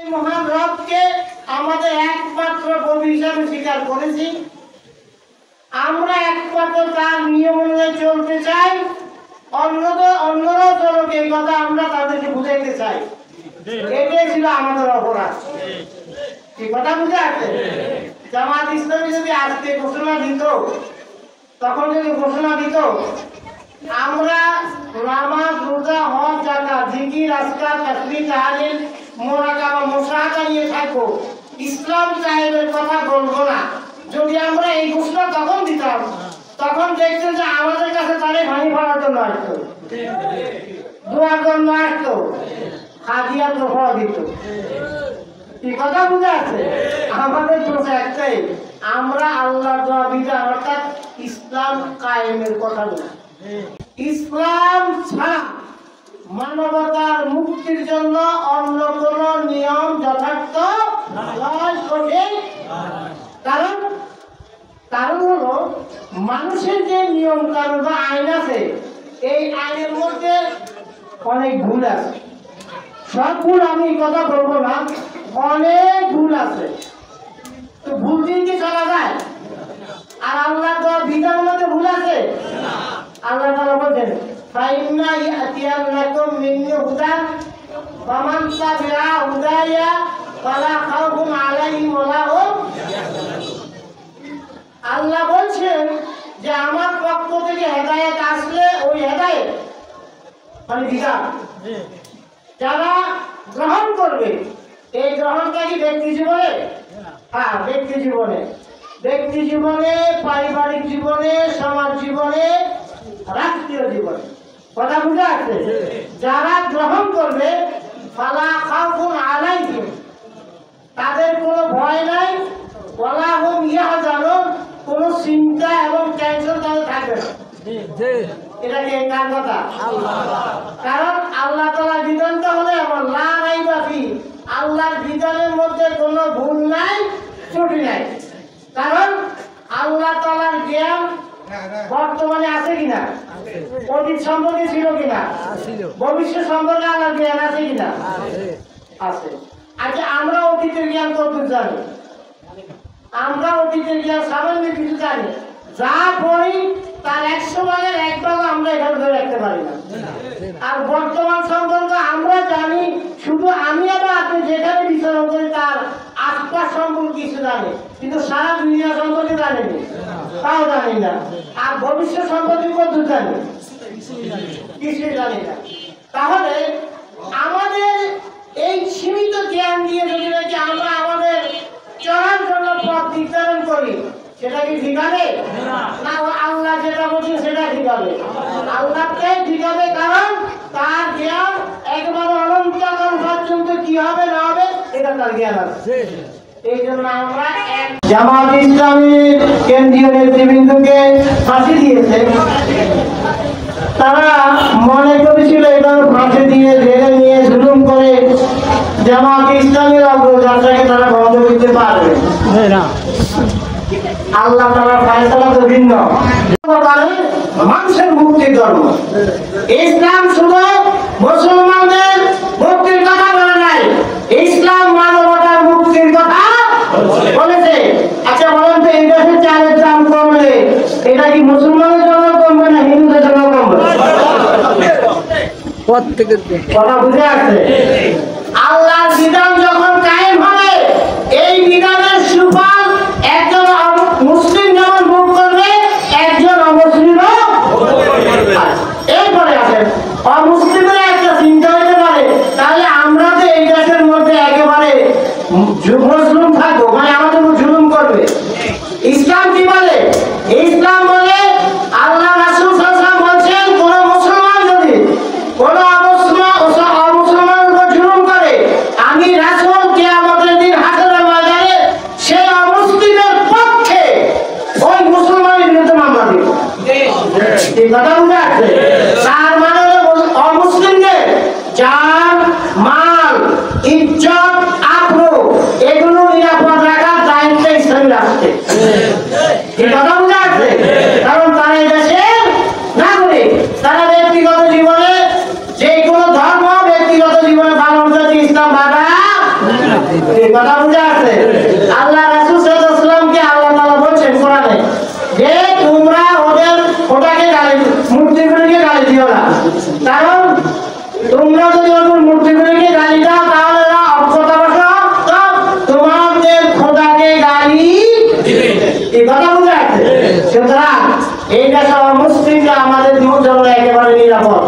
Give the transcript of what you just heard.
মহান রবকে আমাদের একমাত্র প্রভু হিসাবে স্বীকার করেছি। আমরা একমাত্র তার নিয়ম অনুযায়ী চলতে চাই। অন্যরাও চলুক, এই কথা আমরা তাদেরকে বুঝাইতে চাই। এটাই ছিল আমাদের অপরাধ। কি কথা বুঝে আছে? জামাত ইসলামী যদি আজকে ঘোষণা দিত, তখন যদি ঘোষণা দিত আমরা নামাজ, রোজা, হজ, যাকাত, জিকির, আজকার, তাসবিহ, তাহলিল, মুরাকাবা, মুশাহাদা নিয়ে থাকবো, ইসলাম সাহেবের কথা বলবো না, যদি আমরা এই ঘোষণা তখন দিতাম, তখন দেখতেন যে আমাদের কাছে তারে ভাঙি পড়ার জন্য আসতো, দোয়ার জন্য আসতো, হাদিয়া তোফা দিত। কি কথা বুঝে আছে? আমাদের দোষ একটাই, আমরা আল্লাহর দেওয়া বিধান অর্থাৎ ইসলাম কায়েমের কথা বলি। ইসলাম ছাড়া মানবতার মুক্তির জন্য অন্য কোন নিয়ম যথার্থ নয়, সঠিক। কারণ হলো মানুষের যে নিয়ম কানুন বা আইন আছে, এই আইনের মধ্যে অনেক ভুল আছে। সব ভুল আমি এই কথা বলবো না, অনেক ভুল আছে। তো ভুল দিয়ে কি চলা যায়? আর আল্লাহ দেওয়া বিধানের মধ্যে ভুল আছে? আল্লাহ তাআলা বলেন ফাইন্না ইয়াতিয়ান্নাকুম মিন্নি হুদান ফামান তাবিআ হুদায়া ফালা খাউফুন আলাইহিম ওয়ালা হুম ইয়াহজানুন। আল্লাহ বলছেন যে আমার পক্ষ থেকে হেদায়েত আসলে ওই হেদায়েত মানে বিধান যারা গ্রহণ করবে, এই গ্রহণকারী ব্যক্তি জীবনে, হ্যাঁ ব্যক্তি জীবনে, পারিবারিক জীবনে, সমাজ জীবনে, রাষ্ট্রীয় জীবনে। কথা বুঝে আসছে? যারা গ্রহণ করবে ফালা খাউফুন আলাইহিম, তাদের কোনো ভয় নাই, ওয়ালা হুম ইয়াহজানুন, কোনো চিন্তা এবং টেনশন তাদের থাকবে না। এটা কি কার কথা? কারণ আল্লাহ তাআলার বিধানটা হলো এমন, লা রাইবা ফি, আল্লাহর বিধানের মধ্যে কোনো ভুল নাই, ত্রুটি নাই। কারণ আল্লাহ তাআলার জ্ঞান বর্তমানে আছে কিনা, অতীত সম্পর্কে ছিল কিনা, ভবিষ্যৎ সম্পর্কে আল্লাহর জ্ঞান আছে কিনা, আছে। আচ্ছা, আমরা অতীতের জ্ঞান কতটুকু জানি? আমরা অতীতের জ্ঞান সামান্য কিছু জানি। যা পড়ি তার 100 ভাগের 1 ভাগ আমরা এখানে ধরে রাখতে পারি না। আর বর্তমান সম্পর্কে আমরা জানি, শুধু আমি আর আপনি যেখানে বিচরণ করি তার আশপাশ সম্পর্কে কিছু জানি, কিন্তু সারা দুনিয়া সম্পর্কে জানেনি, তাও জানি না। আর ভবিষ্যৎ সম্পর্কে কত জানি? কিছুই জানি না। তাহলে আমাদের এই সীমিত জ্ঞান দিয়ে যদি নাকি আমরা আমাদের চলার জন্য পথ নির্ধারণ করি, সেটা কি ঠিক হবে? না, আল্লাহ যেটা বলছে সেটা ঠিক হবে। আল্লাহকে ঠিক হবে, কারণ তার জ্ঞান একবারে অনন্তকাল পর্যন্ত কি হবে না হবে এটা তার জ্ঞান আছে। এই জন্য আমরা জামাত ইসলামীর কেন্দ্রীয় নেতৃবৃন্দকে ফাঁসি দিয়েছে। তারা মনে করেছিল এটা ফাঁসি দিয়ে জেলে নিয়ে জুলুম করে জামাত ইসলামীর অগ্রযাত্রাকে তারা বন্ধ করতে পারবে না। আল্লাহ তাআলার ফয়সালা তো ভিন্ন। মানুষের মুক্তির ধর্ম ইসলাম শুধু মুসলমানদের মুক্তির কথা বলে নাই, ইসলাম মানবতার মুক্তির কথা বলেছে। আচ্ছা বলেন তো, এই দেশে চালের দাম কমলে এটা কি মুসলমানের জন্য কমবে না হিন্দুদের জন্য কমবে? কথা বুঝে আছে? আল্লাহর বিধান যখন কায়েম হবে, এই বিধানের সুফল একজন মুসলিম যেমন ভোগ করবে, একজন অমুসলিমও। এরপরে আসেন অমুসলিমের একটা চিন্তা হতে পারে, তাহলে আমরা তো এই দেশের মধ্যে একেবারে মুসলিম থাকবো, মানে আমাদের জুলুম করবে। ইসলাম কি বলে? ইসলাম বলে আল্লাহ রাসূল সাল্লাল্লাহু আলাইহি ওয়াসাল্লাম বলেছেন, কোন মুসলমান যদি কোন অমুসলমানের উপর জুলুম করে, আমি রাসূল কিয়ামতের দিন হাসরের ময়দানে সেই অমুসলিমের পক্ষে ওই মুসলমানের বিরুদ্ধে মামলা দিব। এই কথা বুঝে আছে? তার মানে অমুসলিমদের জান, মাল, ইজ্জত, আবরু এগুলো নিরাপদ রাখার দায়িত্ব ইসলামী রাষ্ট্রের। এই কথা বুঝে আছে? কারণ তারা এই দেশের নাগরিক, তারা ব্যক্তিগত জীবনে যে কোনো ধর্ম ব্যক্তিগত জীবনে পালন করতে ইসলাম বাধা এই কথা বুঝা আছে? আল্লাহ রাসূল সাল্লাল্লাহু আলাইহি ওয়াসাল্লামকে আল্লাহ তাআলা বলেছেন কোরআনে যে তোমরা ওটাকে গালি মূর্তিগুলিকে গালি দিও না, কারণ তোমরা যদি ওদের মূর্তিগুলিকে গালি দাও তাহলে অজ্ঞতা বশত তোমাদের খোদাকে গালি দিবে। এই কথা বুঝা আছে? সুতরাং এইটা সব মুসলিমরা আমাদের জন্য একেবারে নিরাপদ।